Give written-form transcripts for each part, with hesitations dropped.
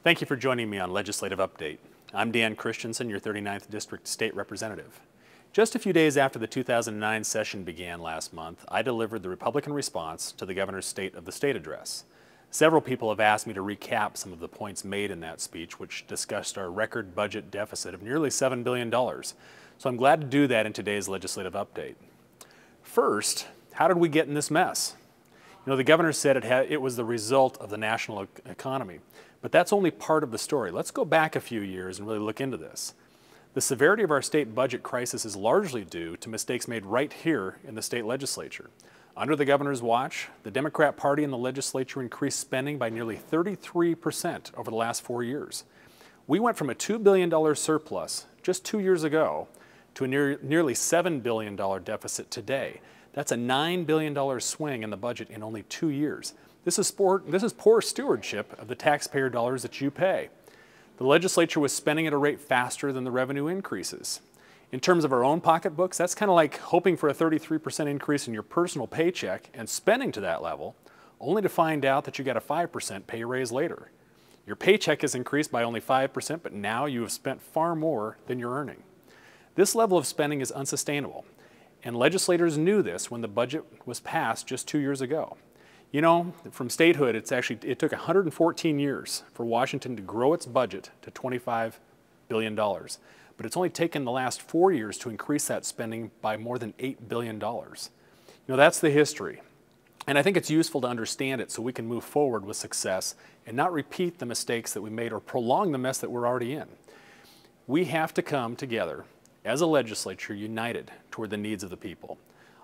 Thank you for joining me on Legislative Update. I'm Dan Kristiansen, your 39th District State Representative. Just a few days after the 2009 session began last month, I delivered the Republican response to the Governor's State of the State address. Several people have asked me to recap some of the points made in that speech, which discussed our record budget deficit of nearly $7 billion. So I'm glad to do that in today's Legislative Update. First, how did we get in this mess? The governor said it was the result of the national economy, but that's only part of the story. Let's go back a few years and really look into this. The severity of our state budget crisis is largely due to mistakes made right here in the state legislature. Under the governor's watch, the Democrat Party in the legislature increased spending by nearly 33% over the last 4 years. We went from a $2 billion surplus just 2 years ago to a nearly $7 billion deficit today. That's a $9 billion swing in the budget in only 2 years. This is poor stewardship of the taxpayer dollars that you pay. The legislature was spending at a rate faster than the revenue increases. In terms of our own pocketbooks, that's kind of like hoping for a 33% increase in your personal paycheck and spending to that level, only to find out that you got a 5% pay raise later. Your paycheck has increased by only 5%, but now you have spent far more than you're earning. This level of spending is unsustainable. And legislators knew this when the budget was passed just 2 years ago. From statehood, it took 114 years for Washington to grow its budget to $25 billion. But it's only taken the last 4 years to increase that spending by more than $8 billion. That's the history. And I think it's useful to understand it so we can move forward with success and not repeat the mistakes that we made or prolong the mess that we're already in. We have to come together as a legislature united toward the needs of the people.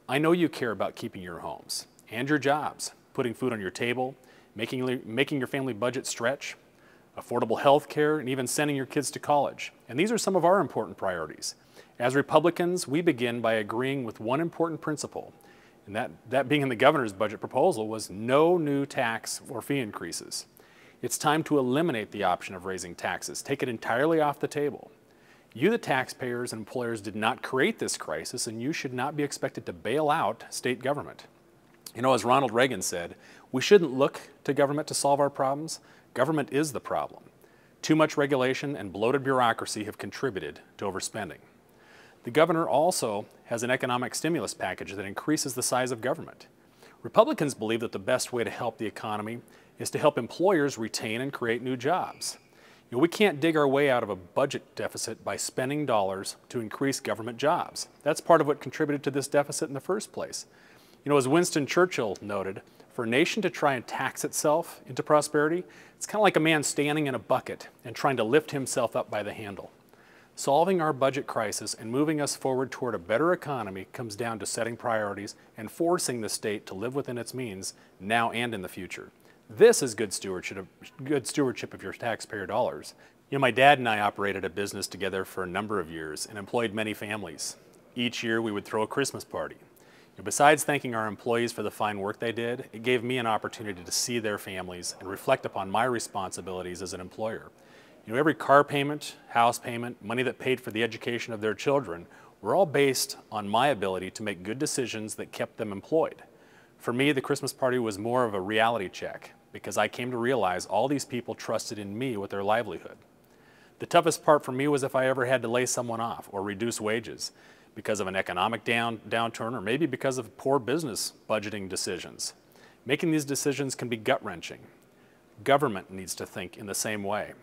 I know you care about keeping your homes and your jobs, putting food on your table, making your family budget stretch, affordable health care, and even sending your kids to college. And these are some of our important priorities. As Republicans, we begin by agreeing with one important principle, and that being in the governor's budget proposal was no new tax or fee increases. It's time to eliminate the option of raising taxes, take it entirely off the table. You, the taxpayers and employers, did not create this crisis, and you should not be expected to bail out state government. As Ronald Reagan said, we shouldn't look to government to solve our problems. Government is the problem. Too much regulation and bloated bureaucracy have contributed to overspending. The governor also has an economic stimulus package that increases the size of government. Republicans believe that the best way to help the economy is to help employers retain and create new jobs. We can't dig our way out of a budget deficit by spending dollars to increase government jobs. That's part of what contributed to this deficit in the first place. As Winston Churchill noted, for a nation to try and tax itself into prosperity, it's kind of like a man standing in a bucket and trying to lift himself up by the handle. Solving our budget crisis and moving us forward toward a better economy comes down to setting priorities and forcing the state to live within its means now and in the future. This is good stewardship of your taxpayer dollars. My dad and I operated a business together for a number of years and employed many families. Each year we would throw a Christmas party. Besides thanking our employees for the fine work they did, it gave me an opportunity to see their families and reflect upon my responsibilities as an employer. Every car payment, house payment, money that paid for the education of their children were all based on my ability to make good decisions that kept them employed. For me, the Christmas party was more of a reality check because I came to realize all these people trusted in me with their livelihood. The toughest part for me was if I ever had to lay someone off or reduce wages because of an economic downturn or maybe because of poor business budgeting decisions. Making these decisions can be gut-wrenching. Government needs to think in the same way.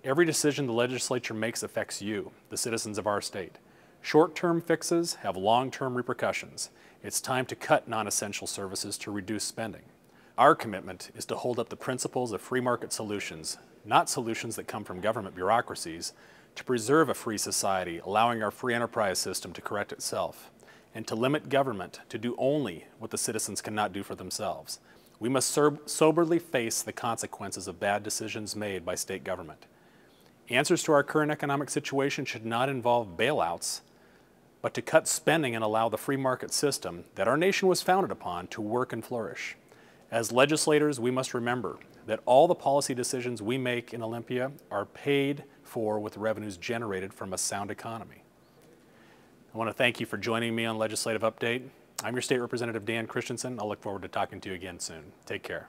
Every decision the legislature makes affects you, the citizens of our state. Short-term fixes have long-term repercussions. It's time to cut non-essential services to reduce spending. Our commitment is to hold up the principles of free market solutions, not solutions that come from government bureaucracies, to preserve a free society, allowing our free enterprise system to correct itself, and to limit government to do only what the citizens cannot do for themselves. We must soberly face the consequences of bad decisions made by state government. Answers to our current economic situation should not involve bailouts, but to cut spending and allow the free market system that our nation was founded upon to work and flourish. As legislators, we must remember that all the policy decisions we make in Olympia are paid for with revenues generated from a sound economy. I want to thank you for joining me on Legislative Update. I'm your State Representative Dan Kristiansen. I'll look forward to talking to you again soon. Take care.